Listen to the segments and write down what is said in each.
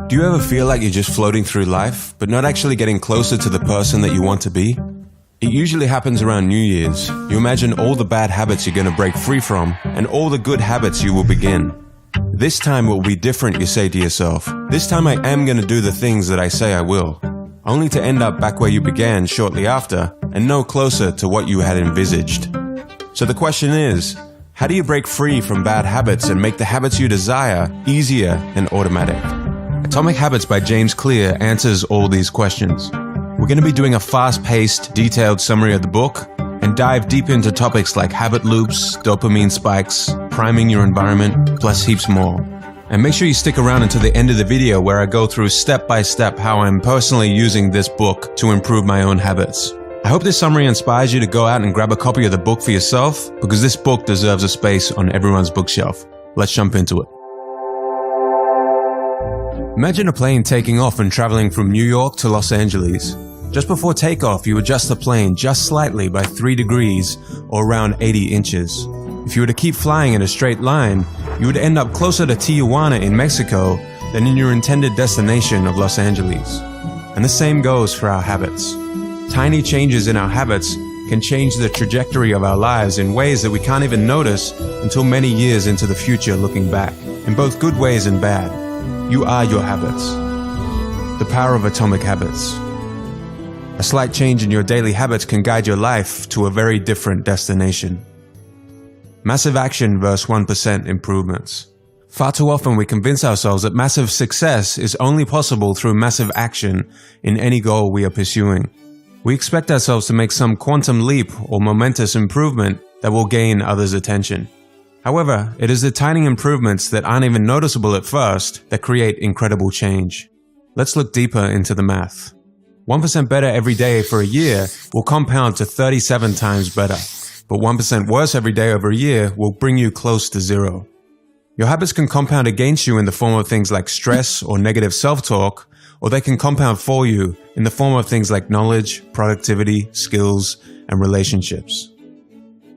Do you ever feel like you're just floating through life, but not actually getting closer to the person that you want to be? It usually happens around New Year's. You imagine all the bad habits you're going to break free from, and all the good habits you will begin. This time will be different, you say to yourself. This time I am going to do the things that I say I will. Only to end up back where you began shortly after, and no closer to what you had envisaged. So the question is, how do you break free from bad habits and make the habits you desire easier and automatic? Atomic Habits by James Clear answers all these questions. We're going to be doing a fast-paced, detailed summary of the book and dive deep into topics like habit loops, dopamine spikes, priming your environment, plus heaps more. And make sure you stick around until the end of the video where I go through step by step how I'm personally using this book to improve my own habits. I hope this summary inspires you to go out and grab a copy of the book for yourself, because this book deserves a space on everyone's bookshelf. Let's jump into it. Imagine a plane taking off and traveling from New York to Los Angeles. Just before takeoff, you adjust the plane just slightly by 3 degrees or around 80 inches. If you were to keep flying in a straight line, you would end up closer to Tijuana in Mexico than in your intended destination of Los Angeles. And the same goes for our habits. Tiny changes in our habits can change the trajectory of our lives in ways that we can't even notice until many years into the future looking back, in both good ways and bad. You are your habits. The power of atomic habits. A slight change in your daily habits can guide your life to a very different destination. Massive action versus 1% improvements. Far too often we convince ourselves that massive success is only possible through massive action in any goal we are pursuing. We expect ourselves to make some quantum leap or momentous improvement that will gain others' attention. However, it is the tiny improvements that aren't even noticeable at first that create incredible change. Let's look deeper into the math. 1% better every day for a year will compound to 37 times better, but 1% worse every day over a year will bring you close to zero. Your habits can compound against you in the form of things like stress or negative self-talk, or they can compound for you in the form of things like knowledge, productivity, skills, and relationships.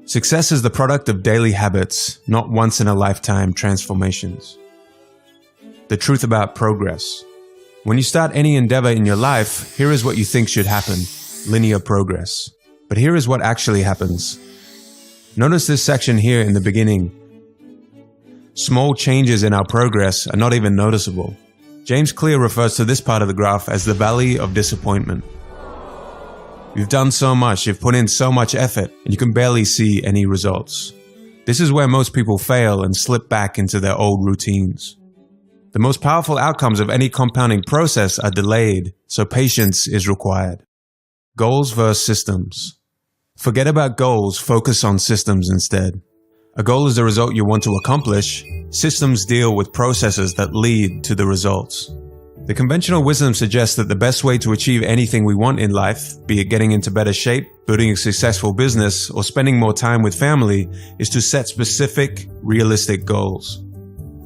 Success is the product of daily habits, not once-in-a-lifetime transformations. The truth about progress. When you start any endeavor in your life, here is what you think should happen: linear progress. But here is what actually happens. Notice this section here in the beginning. Small changes in our progress are not even noticeable. James Clear refers to this part of the graph as the valley of disappointment. You've done so much, you've put in so much effort, and you can barely see any results. This is where most people fail and slip back into their old routines. The most powerful outcomes of any compounding process are delayed, so patience is required. Goals versus systems. Forget about goals, focus on systems instead. A goal is the result you want to accomplish. Systems deal with processes that lead to the results. The conventional wisdom suggests that the best way to achieve anything we want in life, be it getting into better shape, building a successful business, or spending more time with family, is to set specific, realistic goals.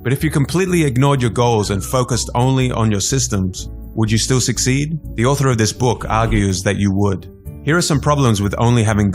But if you completely ignored your goals and focused only on your systems, would you still succeed? The author of this book argues that you would. Here are some problems with only having